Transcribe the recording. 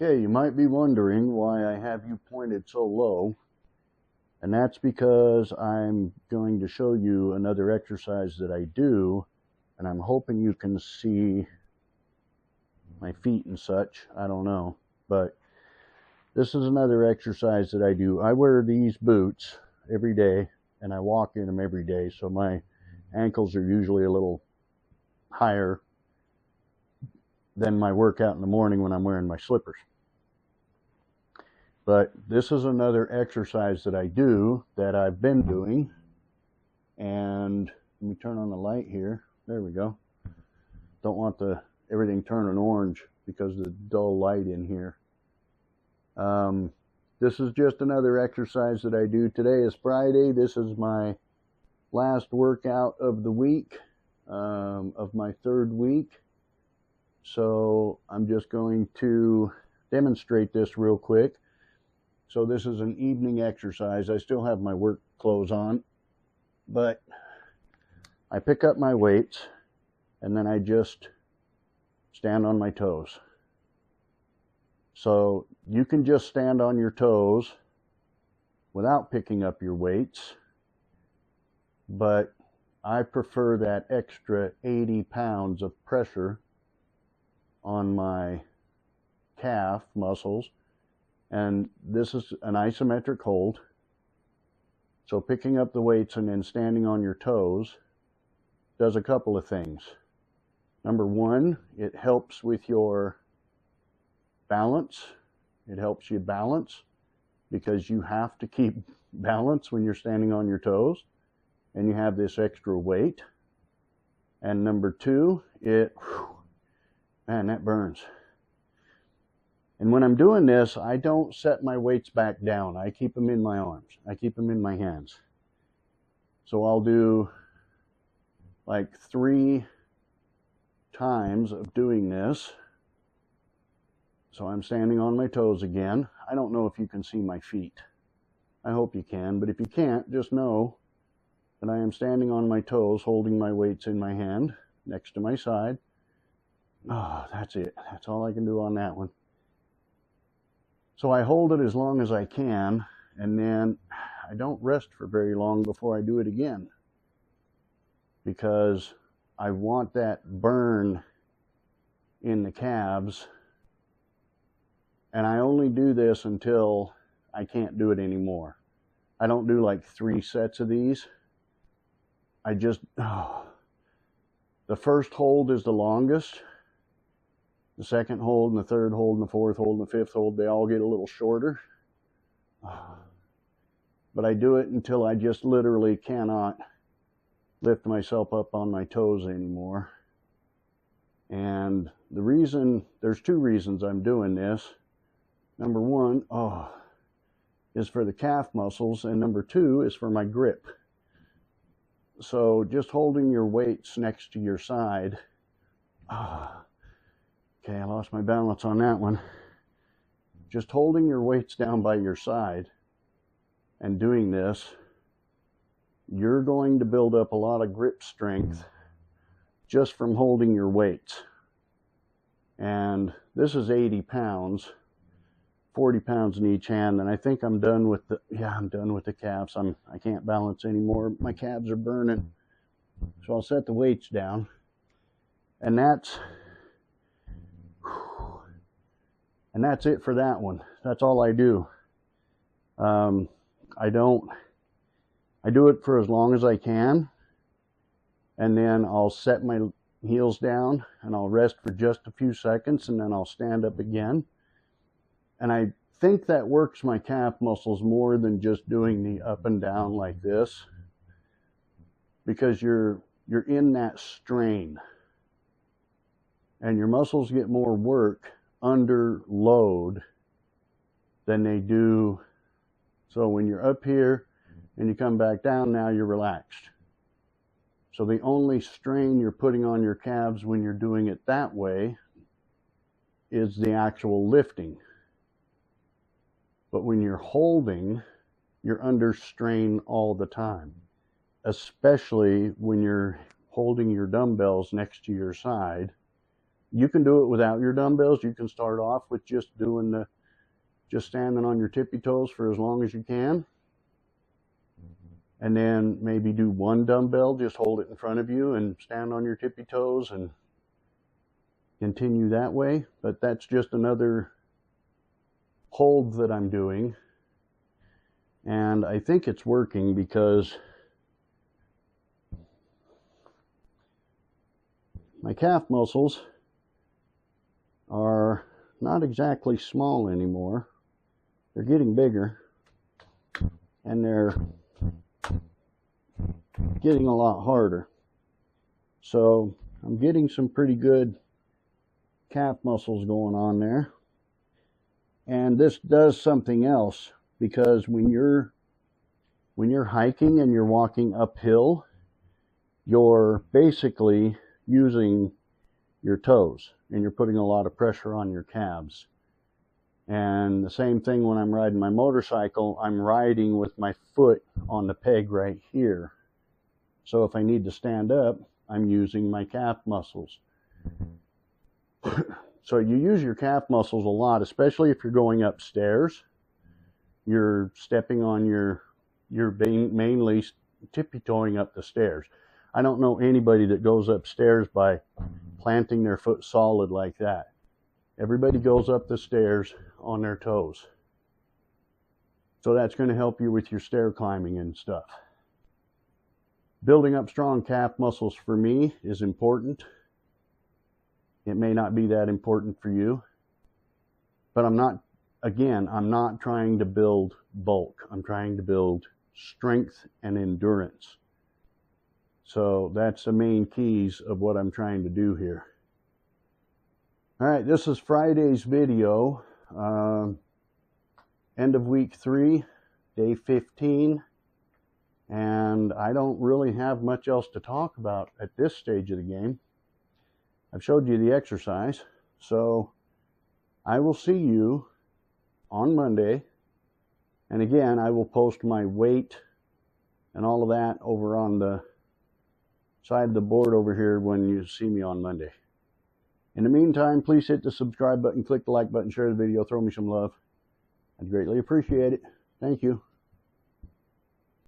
Okay, you might be wondering why I have you pointed so low, and that's because I'm going to show you another exercise that I do, and I'm hoping you can see my feet and such. I don't know, but this is another exercise that I do. I wear these boots every day, and I walk in them every day, so my ankles are usually a little higher than my workout in the morning when I'm wearing my slippers. But this is another exercise that I do, that I've been doing. And let me turn on the light here. There we go. Don't want everything turning orange because of the dull light in here. This is just another exercise that I do. Today is Friday. This is my last workout of the week, of my third week. So I'm just going to demonstrate this real quick. So this is an evening exercise. I still have my work clothes on, but I pick up my weights and then I just stand on my toes. So you can just stand on your toes without picking up your weights, but I prefer that extra 80 pounds of pressure on my calf muscles. And this is an isometric hold. So picking up the weights and then standing on your toes does a couple of things. Number one, it helps with your balance. It helps you balance because you have to keep balance when you're standing on your toes and you have this extra weight. And number two, man, that burns. And when I'm doing this, I don't set my weights back down. I keep them in my arms. I keep them in my hands. So I'll do like 3 times of doing this. So I'm standing on my toes again. I don't know if you can see my feet. I hope you can, but if you can't, just know that I am standing on my toes, holding my weights in my hand next to my side. Oh, that's it. That's all I can do on that one. So I hold it as long as I can, and then I don't rest for very long before I do it again, because I want that burn in the calves, and I only do this until I can't do it anymore. I don't do like 3 sets of these. I just, the first hold is the longest. The second hold and the third hold and the fourth hold and the fifth hold, they all get a little shorter. But I do it until I just literally cannot lift myself up on my toes anymore. And the reason, there's 2 reasons I'm doing this. Number one, is for the calf muscles, and number 2 is for my grip. So just holding your weights next to your side, okay, I lost my balance on that one. Just holding your weights down by your side and doing this, you're going to build up a lot of grip strength just from holding your weights. And this is 80 pounds, 40 pounds in each hand, and I think I'm done with I'm done with the calves. I can't balance anymore. My calves are burning. So I'll set the weights down, and that's it for that one. That's all I do. I do it for as long as I can, and then I'll set my heels down and I'll rest for just a few seconds, and then I'll stand up again. And I think that works my calf muscles more than just doing the up and down like this, because you're in that strain, and your muscles get more work under load than they do. So when you're up here and you come back down, now you're relaxed. So the only strain you're putting on your calves when you're doing it that way is the actual lifting. But when you're holding, you're under strain all the time, especially when you're holding your dumbbells next to your side You can do it without your dumbbells. You can start off with just standing on your tippy toes for as long as you can. And then maybe do one dumbbell, just hold it in front of you and stand on your tippy toes and continue that way. But that's just another hold that I'm doing. And I think it's working because my calf muscles are not exactly small anymore. They're getting bigger, and they're getting a lot harder. So I'm getting some pretty good calf muscles going on there. And this does something else, because when you're hiking and you're walking uphill, you're basically using your toes and you're putting a lot of pressure on your calves. And the same thing when I'm riding my motorcycle, I'm riding with my foot on the peg right here. So if I need to stand up, I'm using my calf muscles. So you use your calf muscles a lot, especially if you're going upstairs. You're stepping on you're mainly tippy-toeing up the stairs. I don't know anybody that goes upstairs by planting their foot solid like that. Everybody goes up the stairs on their toes. So that's going to help you with your stair climbing and stuff. Building up strong calf muscles for me is important. It may not be that important for you, but I'm not trying to build bulk. I'm trying to build strength and endurance. So that's the main keys of what I'm trying to do here. All right, this is Friday's video, end of week 3, day 15. And I don't really have much else to talk about at this stage of the game. I've showed you the exercise, so I will see you on Monday. And again, I will post my weight and all of that over on the side of the board over here when you see me on Monday. In the meantime, please hit the subscribe button, click the like button, share the video, throw me some love. I'd greatly appreciate it. Thank you.